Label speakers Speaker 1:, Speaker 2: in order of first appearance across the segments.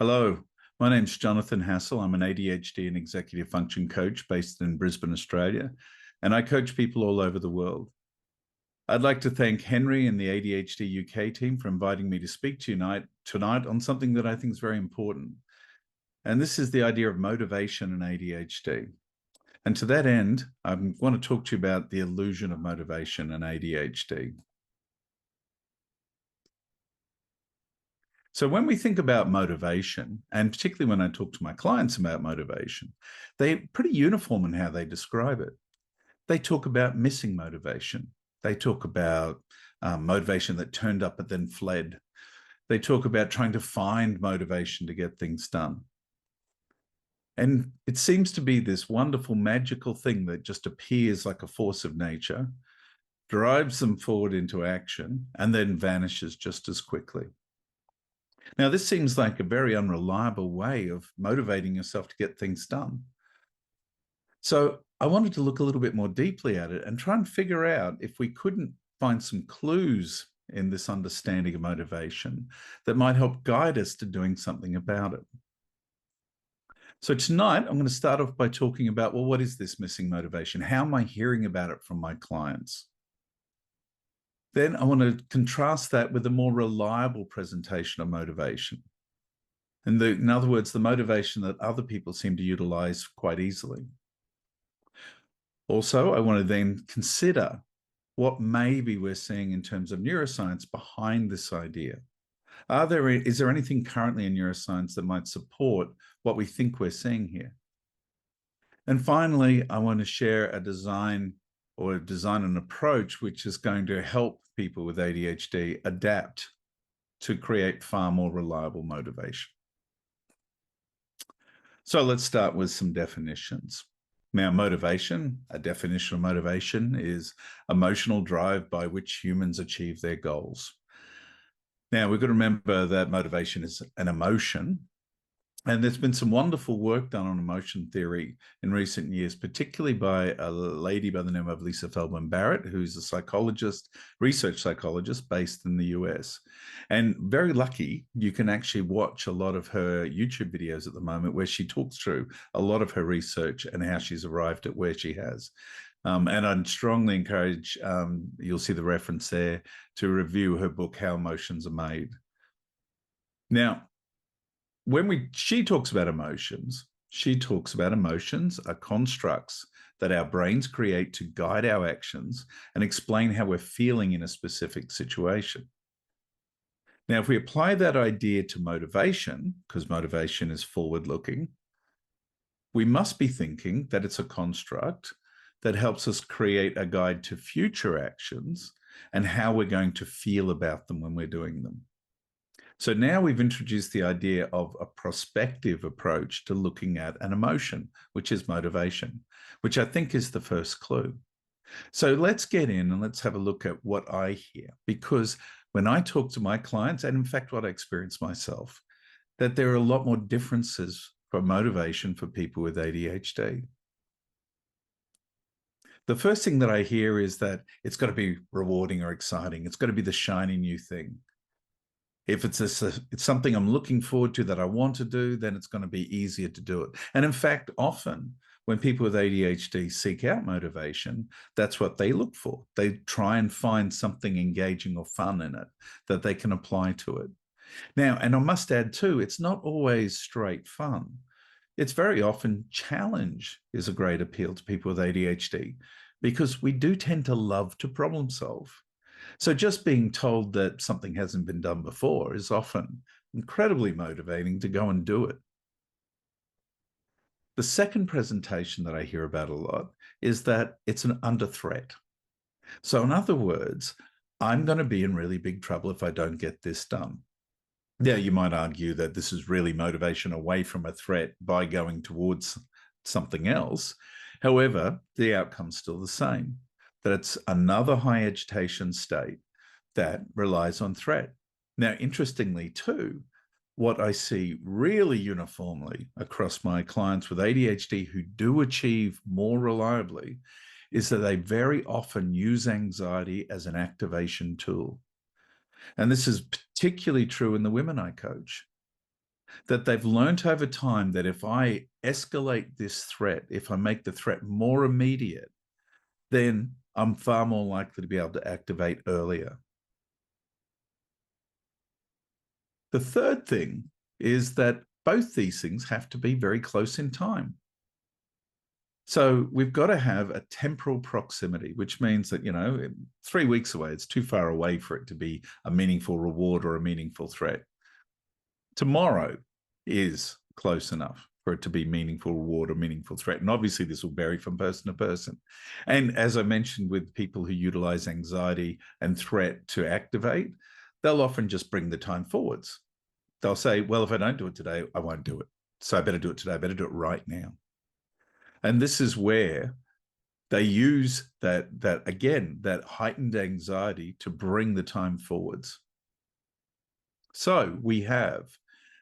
Speaker 1: Hello, my name's Jonathan Hassel. I'm an ADHD and executive function coach based in Brisbane, Australia, and I coach people all over the world. I'd like to thank Henry and the ADHD UK team for inviting me to speak to you tonight on something that I think is very important. And this is the idea of motivation and ADHD. And to that end, I want to talk to you about the illusion of motivation and ADHD. So when we think about motivation, and particularly when I talk to my clients about motivation, they're pretty uniform in how they describe it. They talk about missing motivation. They talk about motivation that turned up but then fled. They talk about trying to find motivation to get things done. And it seems to be this wonderful, magical thing that just appears like a force of nature, drives them forward into action, and then vanishes just as quickly. Now, this seems like a very unreliable way of motivating yourself to get things done. So I wanted to look a little bit more deeply at it and try and figure out if we couldn't find some clues in this understanding of motivation that might help guide us to doing something about it. So tonight, I'm going to start off by talking about, well, what is this missing motivation? How am I hearing about it from my clients? Then I want to contrast that with a more reliable presentation of motivation. In other words, the motivation that other people seem to utilize quite easily. Also, I want to then consider what maybe we're seeing in terms of neuroscience behind this idea. Is there anything currently in neuroscience that might support what we think we're seeing here? And finally, I want to share a design an approach which is going to help people with ADHD adapt to create far more reliable motivation. So let's start with some definitions. Now, a definition of motivation is emotional drive by which humans achieve their goals. Now, we've got to remember that motivation is an emotion. And there's been some wonderful work done on emotion theory in recent years, particularly by a lady by the name of Lisa Feldman Barrett, who's a research psychologist based in the US. And very lucky, you can actually watch a lot of her YouTube videos at the moment where she talks through a lot of her research and how she's arrived at where she has. And I'd strongly encourage, you'll see the reference there, to review her book, How Emotions Are Made. Now, when she talks about emotions are constructs that our brains create to guide our actions and explain how we're feeling in a specific situation. Now, if we apply that idea to motivation, because motivation is forward-looking, we must be thinking that it's a construct that helps us create a guide to future actions and how we're going to feel about them when we're doing them. So now we've introduced the idea of a prospective approach to looking at an emotion, which is motivation, which I think is the first clue. So let's get in and let's have a look at what I hear, because when I talk to my clients, and in fact, what I experience myself, that there are a lot more differences for motivation for people with ADHD. The first thing that I hear is that it's got to be rewarding or exciting. It's got to be the shiny new thing. If it's something I'm looking forward to that I want to do, then it's going to be easier to do it. And in fact, often when people with ADHD seek out motivation, that's what they look for. They try and find something engaging or fun in it that they can apply to it. Now, and I must add too, it's not always straight fun. It's very often challenge is a great appeal to people with ADHD because we do tend to love to problem solve. So just being told that something hasn't been done before is often incredibly motivating to go and do it. The second presentation that I hear about a lot is that it's under threat. So in other words, I'm going to be in really big trouble if I don't get this done. Now, you might argue that this is really motivation away from a threat by going towards something else. However, the outcome's still the same, that it's another high agitation state that relies on threat. Now, interestingly too, what I see really uniformly across my clients with ADHD who do achieve more reliably is that they very often use anxiety as an activation tool. And this is particularly true in the women I coach. that they've learned over time that if I escalate this threat, if I make the threat more immediate, then I'm far more likely to be able to activate earlier. The third thing is that both these things have to be very close in time. So we've got to have a temporal proximity, which means that, 3 weeks away, it's too far away for it to be a meaningful reward or a meaningful threat. Tomorrow is close enough for it to be meaningful reward or meaningful threat. And obviously this will vary from person to person. And as I mentioned, with people who utilize anxiety and threat to activate, they'll often just bring the time forwards. They'll say, well, if I don't do it today, I won't do it. So I better do it today. I better do it right now. And this is where they use that heightened anxiety to bring the time forwards. So we have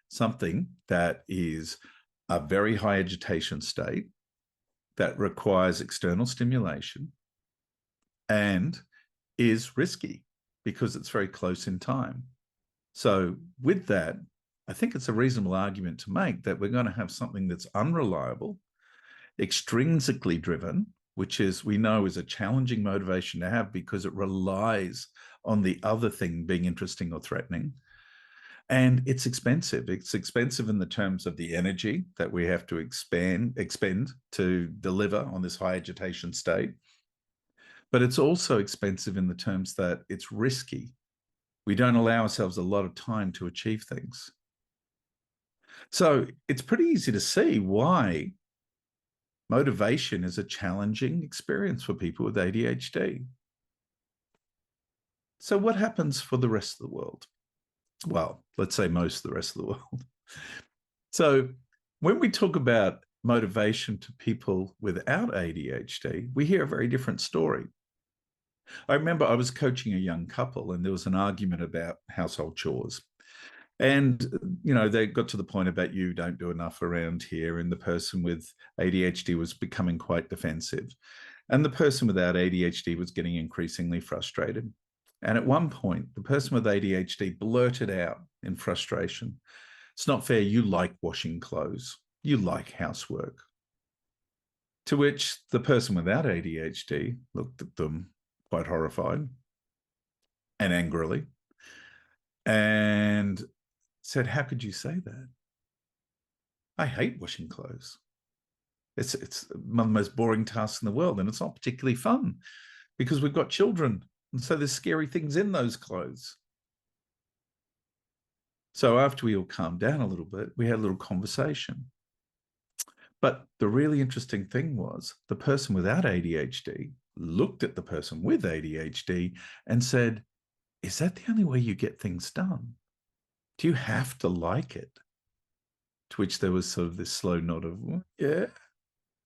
Speaker 1: something that is a very high agitation state that requires external stimulation and is risky because it's very close in time. So with that, I think it's a reasonable argument to make that we're going to have something that's unreliable, extrinsically driven, which we know is a challenging motivation to have because it relies on the other thing being interesting or threatening. And it's expensive. It's expensive in the terms of the energy that we have to expend to deliver on this high agitation state. But it's also expensive in the terms that it's risky. We don't allow ourselves a lot of time to achieve things. So it's pretty easy to see why motivation is a challenging experience for people with ADHD. So what happens for the rest of the world? Well, let's say most of the rest of the world. So when we talk about motivation to people without ADHD, we hear a very different story. I remember I was coaching a young couple and there was an argument about household chores. And, they got to the point about you don't do enough around here. And the person with ADHD was becoming quite defensive. And the person without ADHD was getting increasingly frustrated. And at one point, the person with ADHD blurted out in frustration, "It's not fair. You like washing clothes. You like housework." To which the person without ADHD looked at them quite horrified and angrily and said, "How could you say that? I hate washing clothes. It's one of the most boring tasks in the world, and it's not particularly fun because we've got children, and so there's scary things in those clothes." So after we all calmed down a little bit, we had a little conversation. But the really interesting thing was the person without ADHD looked at the person with ADHD and said, "Is that the only way you get things done? Do you have to like it?" To which there was sort of this slow nod of, "Well, yeah,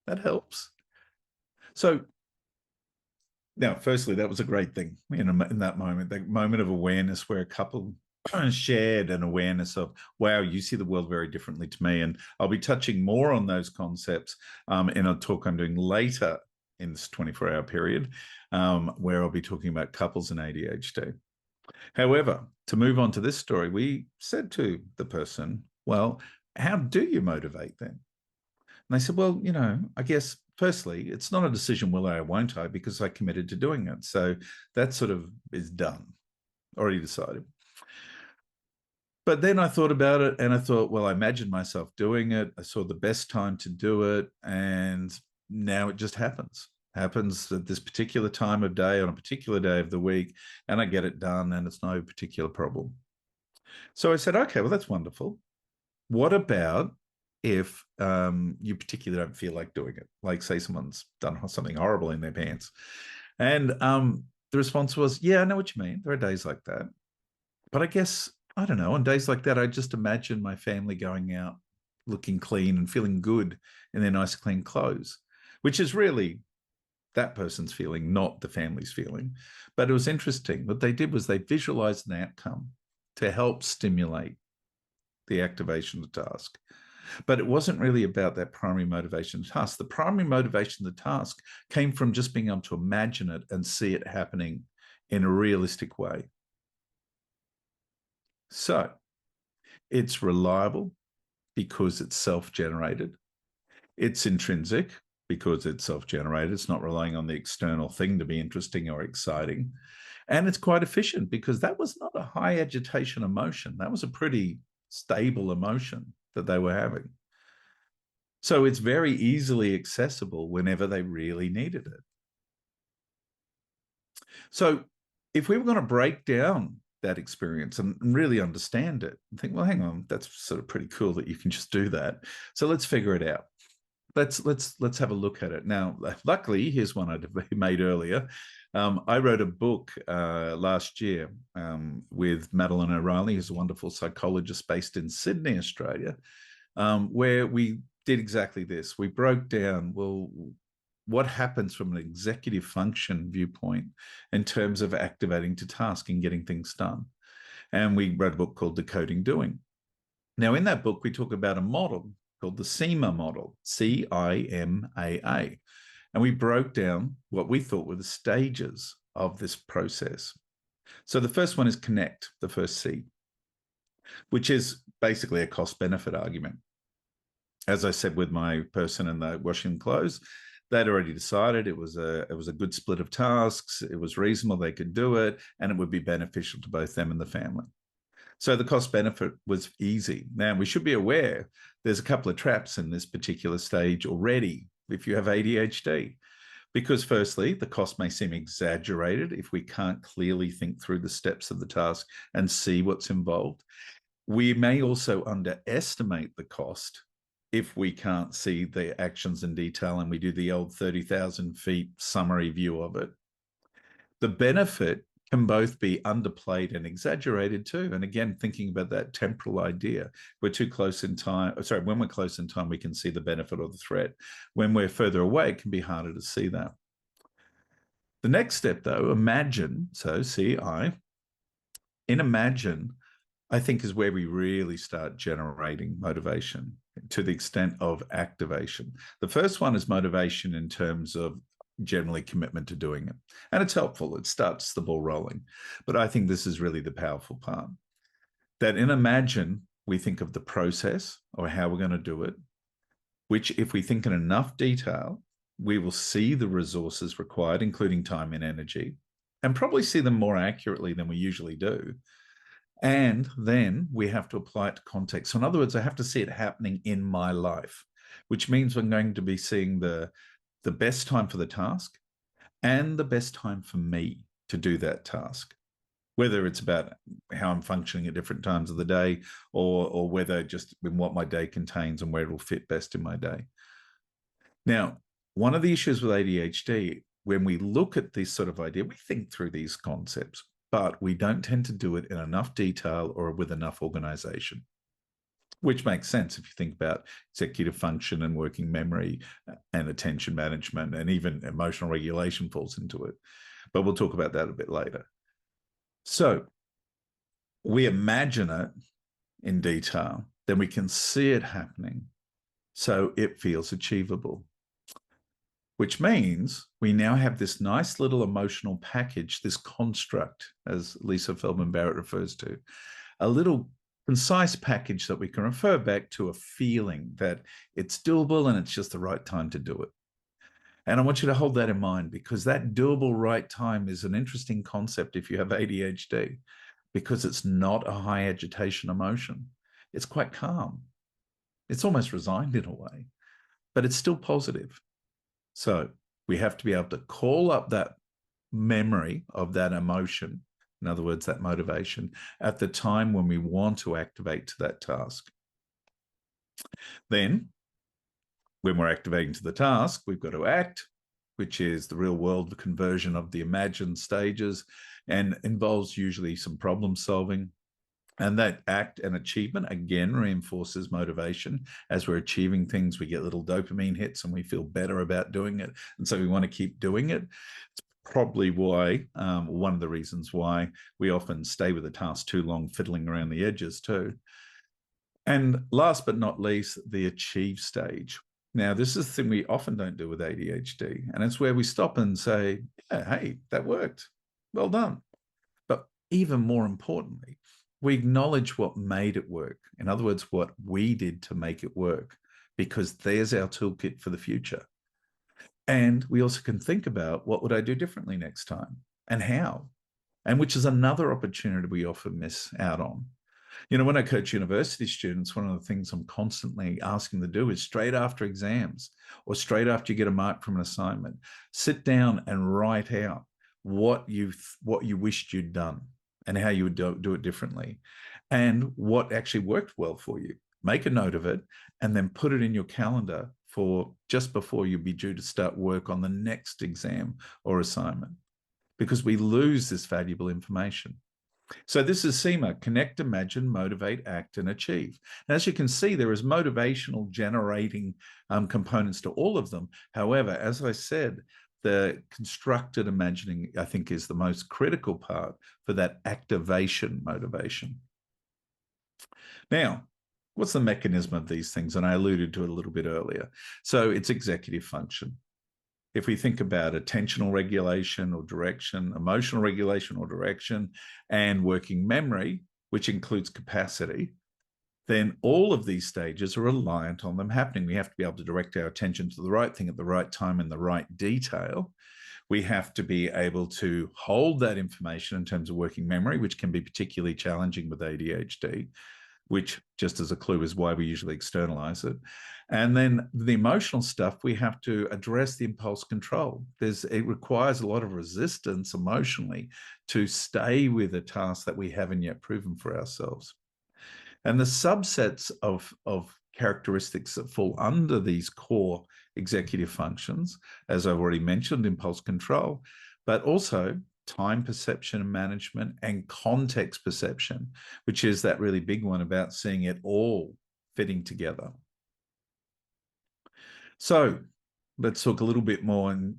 Speaker 1: that helps." So now, firstly, that was a great thing in that moment, that moment of awareness where a couple shared an awareness of, wow, you see the world very differently to me. And I'll be touching more on those concepts in a talk I'm doing later in this 24-hour period, where I'll be talking about couples and ADHD. However, to move on to this story, we said to the person, "Well, how do you motivate then?" And they said, "Well, I guess firstly, it's not a decision, will I or won't I, because I committed to doing it. So that sort of is done, already decided." But then I thought about it and I thought, well, I imagined myself doing it. I saw the best time to do it. And now it just happens at this particular time of day on a particular day of the week. And I get it done and it's no particular problem. So I said, okay, well, that's wonderful. What about if you particularly don't feel like doing it? Like say someone's done something horrible in their pants. And the response was, yeah, I know what you mean. There are days like that. But I guess, I don't know, on days like that, I just imagine my family going out looking clean and feeling good in their nice, clean clothes, which is really that person's feeling, not the family's feeling. But it was interesting. What they did was they visualized an outcome to help stimulate the activation of the task. But it wasn't really about that primary motivation of the task. The primary motivation of the task came from just being able to imagine it and see it happening in a realistic way. So it's reliable, because it's self-generated. It's intrinsic because it's self-generated. It's not relying on the external thing to be interesting or exciting. And it's quite efficient because that was not a high agitation emotion. That was a pretty stable emotion that they were having. So it's very easily accessible whenever they really needed it. So if we were going to break down that experience and really understand it and think, well, hang on, that's sort of pretty cool that you can just do that. So let's figure it out. Let's have a look at it. Now, luckily, here's one I made earlier. I wrote a book last year with Madeline O'Reilly, who's a wonderful psychologist based in Sydney, Australia, where we did exactly this. We broke down, well, what happens from an executive function viewpoint in terms of activating to task and getting things done. And we wrote a book called Decoding Doing. Now, in that book, we talk about a model called the CIMA model, CIMAA. And we broke down what we thought were the stages of this process. So the first one is connect, the first C, which is basically a cost-benefit argument. As I said with my person in the washing clothes, they'd already decided it was a good split of tasks, it was reasonable, they could do it, and it would be beneficial to both them and the family. So the cost benefit was easy. Now, we should be aware there's a couple of traps in this particular stage already if you have ADHD. Because firstly, the cost may seem exaggerated if we can't clearly think through the steps of the task and see what's involved. We may also underestimate the cost if we can't see the actions in detail and we do the old 30,000 feet summary view of it. The benefit can both be underplayed and exaggerated too. And again, thinking about that temporal idea, we're too close in time. Sorry, when we're close in time, we can see the benefit or the threat. When we're further away, it can be harder to see that. The next step though, imagine, so CI, in imagine, I think is where we really start generating motivation to the extent of activation. The first one is motivation in terms of generally commitment to doing it. And it's helpful. It starts the ball rolling. But I think this is really the powerful part. That in imagine, we think of the process or how we're going to do it, which if we think in enough detail, we will see the resources required, including time and energy, and probably see them more accurately than we usually do. And then we have to apply it to context. So in other words, I have to see it happening in my life, which means we're going to be seeing the best time for the task and the best time for me to do that task, whether it's about how I'm functioning at different times of the day or whether just in what my day contains and where it'll fit best in my day. Now, one of the issues with ADHD, when we look at this sort of idea, we think through these concepts, but we don't tend to do it in enough detail or with enough organization, which makes sense if you think about executive function and working memory and attention management, and even emotional regulation falls into it. But we'll talk about that a bit later. So we imagine it in detail, then we can see it happening. So it feels achievable, which means we now have this nice little emotional package, this construct, as Lisa Feldman Barrett refers to, a little concise package that we can refer back to a feeling that it's doable and it's just the right time to do it. And I want you to hold that in mind, because that doable right time is an interesting concept if you have ADHD, because it's not a high agitation emotion. It's quite calm. It's almost resigned in a way, but it's still positive. So we have to be able to call up that memory of that emotion, in other words, that motivation, at the time when we want to activate to that task. Then, when we're activating to the task, we've got to act, which is the real world conversion of the imagined stages and involves usually some problem solving. And that act and achievement, again, reinforces motivation. As we're achieving things, we get little dopamine hits and we feel better about doing it. And so we want to keep doing it. It's probably why, one of the reasons why we often stay with a task too long, fiddling around the edges too. And last but not least, the achieve stage. Now, this is the thing we often don't do with ADHD. And it's where we stop and say, yeah, hey, that worked. Well done. But even more importantly, we acknowledge what made it work. In other words, what we did to make it work, because there's our toolkit for the future. And we also can think about, what would I do differently next time and how? And which is another opportunity we often miss out on. You know, when I coach university students, one of the things I'm constantly asking them to do is, straight after exams or straight after you get a mark from an assignment, sit down and write out what you wished you'd done and how you would do it differently, and what actually worked well for you. Make a note of it and then put it in your calendar for just before you'll be due to start work on the next exam or assignment, because we lose this valuable information. So this is SEMA: connect, imagine, motivate, act, and achieve. And as you can see, there is motivational generating components to all of them. However, as I said, the constructed imagining, I think, is the most critical part for that activation motivation. Now, what's the mechanism of these things? And I alluded to it a little bit earlier. So it's executive function. If we think about attentional regulation or direction, emotional regulation or direction, and working memory, which includes capacity, then all of these stages are reliant on them happening. We have to be able to direct our attention to the right thing at the right time in the right detail. We have to be able to hold that information in terms of working memory, which can be particularly challenging with ADHD, which, just as a clue, is why we usually externalize it. And then the emotional stuff, we have to address the impulse control. It requires a lot of resistance emotionally to stay with a task that we haven't yet proven for ourselves. And the subsets of characteristics that fall under these core executive functions, as I've already mentioned, impulse control, but also time perception and management, and context perception, which is that really big one about seeing it all fitting together. So let's talk a little bit more and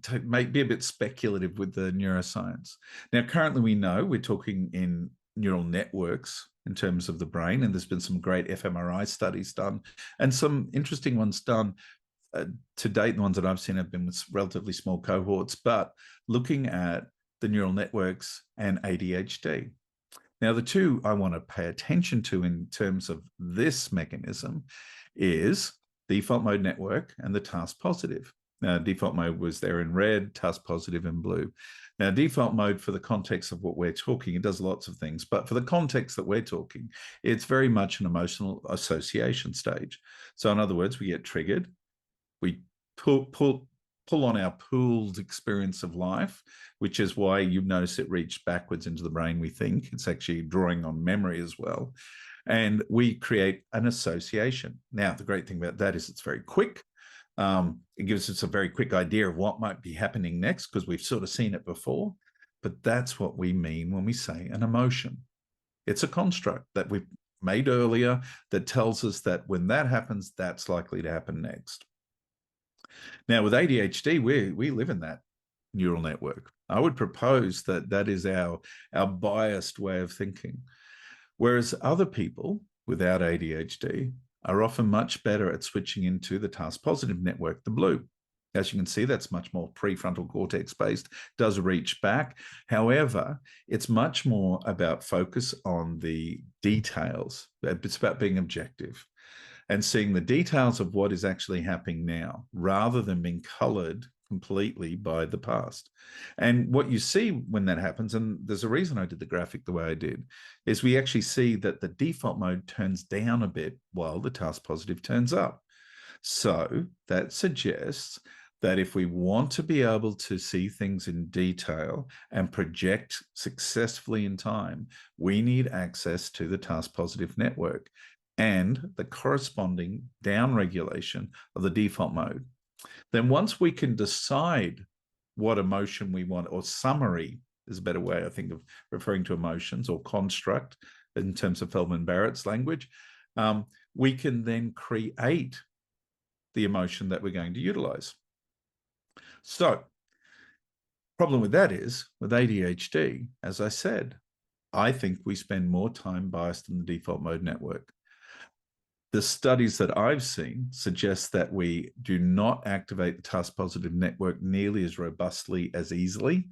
Speaker 1: be a bit speculative with the neuroscience. Now, currently we know we're talking in neural networks in terms of the brain, and there's been some great fMRI studies done and some interesting ones done. To date, the ones that I've seen have been with relatively small cohorts, but looking at the neural networks and ADHD. Now, the two I want to pay attention to in terms of this mechanism is default mode network and the task positive. Now, default mode was there in red, task positive in blue. Now, default mode, for the context of what we're talking, it does lots of things, but for the context that we're talking, it's very much an emotional association stage. So in other words, we get triggered, we pull on our pooled experience of life, which is why you notice it reached backwards into the brain, we think. It's actually drawing on memory as well. And we create an association. Now, the great thing about that is it's very quick. It gives us a very quick idea of what might be happening next, because we've sort of seen it before. But that's what we mean when we say an emotion. It's a construct that we've made earlier that tells us that when that happens, that's likely to happen next. Now, with ADHD, we live in that neural network. I would propose that that is our biased way of thinking. Whereas other people without ADHD are often much better at switching into the task positive network, the blue. As you can see, that's much more prefrontal cortex based, does reach back. However, it's much more about focus on the details. It's about being objective and seeing the details of what is actually happening now, rather than being colored completely by the past. And what you see when that happens, and there's a reason I did the graphic the way I did, is we actually see that the default mode turns down a bit while the task positive turns up. So that suggests that if we want to be able to see things in detail and project successfully in time, we need access to the task positive network and the corresponding downregulation of the default mode. Then once we can decide what emotion we want, or summary is a better way, I think, of referring to emotions, or construct in terms of Feldman Barrett's language, we can then create the emotion that we're going to utilize. So, problem with that is, with ADHD, as I said, I think we spend more time biased in the default mode network. The studies that I've seen suggest that we do not activate the task positive network nearly as robustly as easily.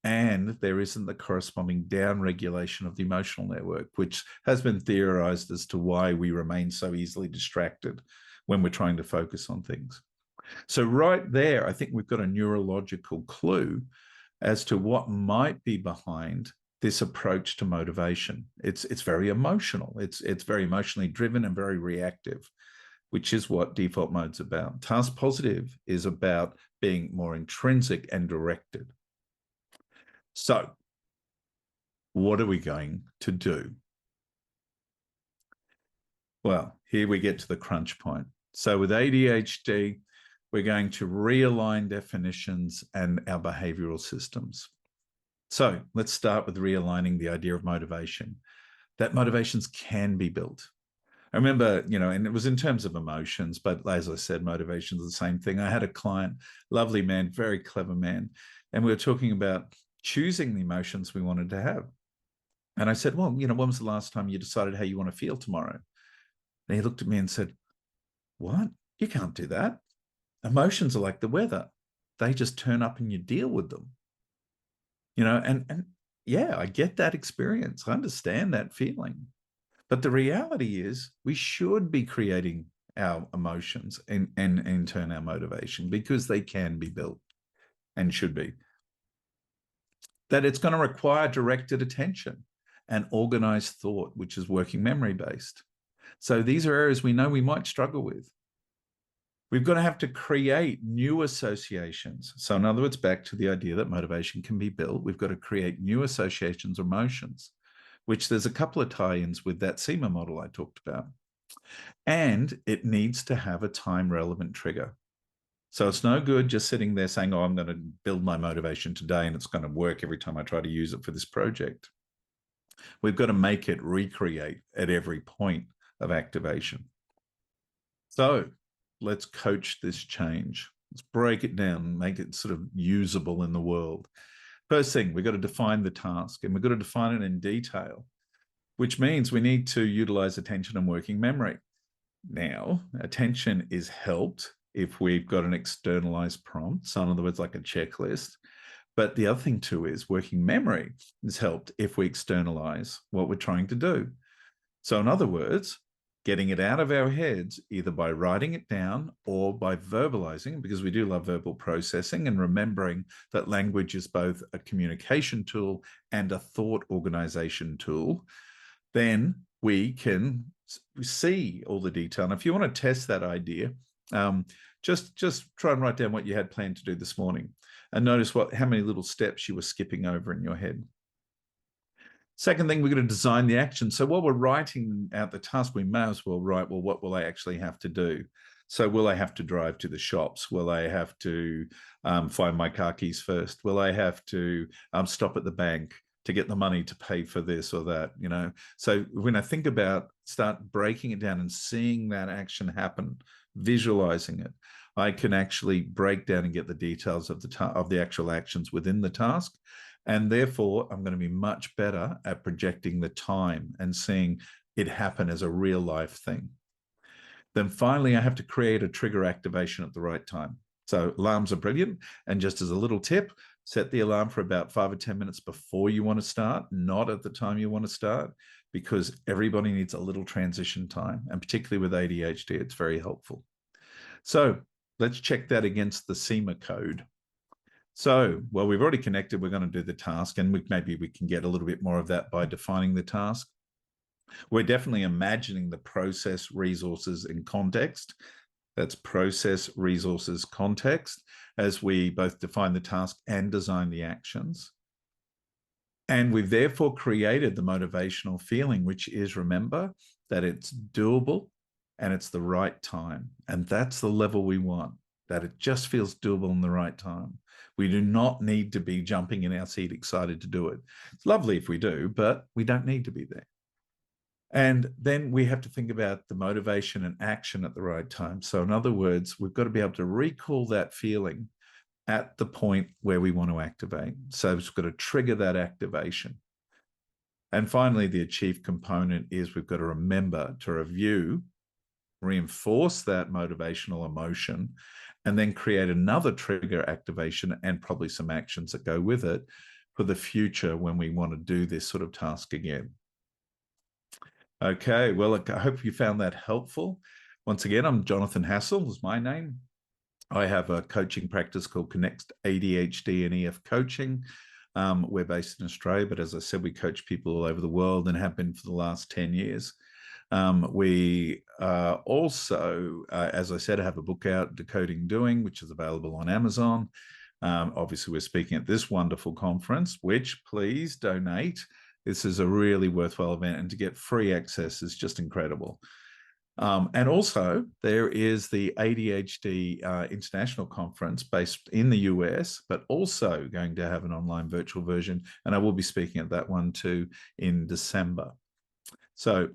Speaker 1: and there isn't the corresponding down regulation of the emotional network, which has been theorized as to why we remain so easily distracted when we're trying to focus on things. So right there, I think we've got a neurological clue as to what might be behind this approach to motivation. It's very emotional. It's very emotionally driven and very reactive, which is what default mode's about. Task positive is about being more intrinsic and directed. So what are we going to do? Well, here we get to the crunch point. So with ADHD, we're going to realign definitions and our behavioral systems. So let's start with realigning the idea of motivation, that motivations can be built. I remember, and it was in terms of emotions, but as I said, motivation is the same thing. I had a client, lovely man, very clever man, and we were talking about choosing the emotions we wanted to have. And I said, well, when was the last time you decided how you want to feel tomorrow? And he looked at me and said, what? You can't do that. Emotions are like the weather. They just turn up and you deal with them. And yeah, I get that experience. I understand that feeling. But the reality is we should be creating our emotions and in turn our motivation, because they can be built and should be. That it's going to require directed attention and organized thought, which is working memory based. So these are areas we know we might struggle with. We've got to have to create new associations. So in other words, back to the idea that motivation can be built, we've got to create new associations or emotions, which there's a couple of tie-ins with that SEMA model I talked about. And it needs to have a time-relevant trigger. So it's no good just sitting there saying, oh, I'm going to build my motivation today and it's going to work every time I try to use it for this project. We've got to make it recreate at every point of activation. So let's coach this change. Let's break it down and make it sort of usable in the world. First thing, we've got to define the task, and we've got to define it in detail, which means we need to utilize attention and working memory. Now, attention is helped if we've got an externalized prompt, so in other words, like a checklist. But the other thing too is working memory is helped if we externalize what we're trying to do. So in other words, getting it out of our heads, either by writing it down or by verbalizing, because we do love verbal processing, and remembering that language is both a communication tool and a thought organization tool, then we can see all the detail. And if you want to test that idea, just try and write down what you had planned to do this morning and notice how many little steps you were skipping over in your head. Second thing, we're going to design the action. So while we're writing out the task, we may as well write, well, what will I actually have to do? So will I have to drive to the shops? Will I have to find my car keys first? Will I have to stop at the bank to get the money to pay for this or that? So when I think about, start breaking it down and seeing that action happen, visualizing it, I can actually break down and get the details of the actual actions within the task. And therefore, I'm going to be much better at projecting the time and seeing it happen as a real life thing. Then finally, I have to create a trigger activation at the right time. So alarms are brilliant. And just as a little tip, set the alarm for about 5 or 10 minutes before you want to start, not at the time you want to start, because everybody needs a little transition time. And particularly with ADHD, it's very helpful. So let's check that against the SEMA code. So, well, we've already connected, we're going to do the task, and maybe we can get a little bit more of that by defining the task. We're definitely imagining the process, resources, and context. That's process, resources, context, as we both define the task and design the actions. And we've therefore created the motivational feeling, which is, remember, that it's doable and it's the right time. And that's the level we want, that it just feels doable in the right time. We do not need to be jumping in our seat excited to do it. It's lovely if we do, but we don't need to be there. And then we have to think about the motivation and action at the right time. So in other words, we've got to be able to recall that feeling at the point where we want to activate. So we've got to trigger that activation. And finally, the achieve component is we've got to remember to review, reinforce that motivational emotion, and then create another trigger activation and probably some actions that go with it, for the future when we want to do this sort of task again. Okay, well, look, I hope you found that helpful. Once again, I'm Jonathan Hassel, is my name. I have a coaching practice called Connect ADHD and EF Coaching. We're based in Australia, but as I said, we coach people all over the world and have been for the last 10 years. We also, as I said, have a book out, Decoding Doing, which is available on Amazon. Obviously, we're speaking at this wonderful conference, which please donate. This is a really worthwhile event, and to get free access is just incredible. And also, there is the ADHD International Conference based in the US, but also going to have an online virtual version. And I will be speaking at that one too in December. So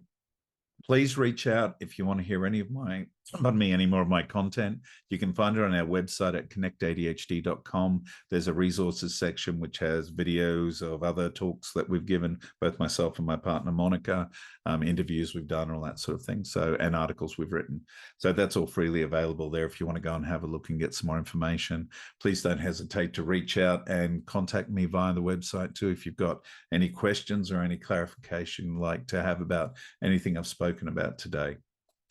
Speaker 1: please reach out if you want to hear any more of my content. You can find it on our website at connectadhd.com. There's a resources section which has videos of other talks that we've given, both myself and my partner Monica, interviews we've done, all that sort of thing. So, and articles we've written. So that's all freely available there. If you want to go and have a look and get some more information, please don't hesitate to reach out and contact me via the website too if you've got any questions or any clarification you'd like to have about anything I've spoken about today.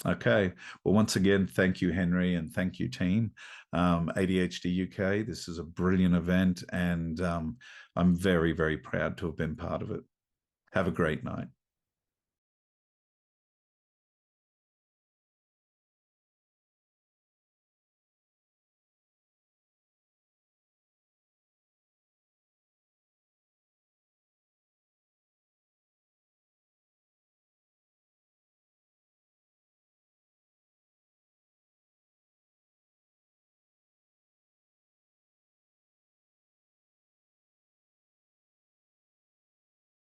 Speaker 1: Okay. Well, once again, thank you, Henry, and thank you, team. ADHD UK, this is a brilliant event, and I'm very, very proud to have been part of it. Have a great night.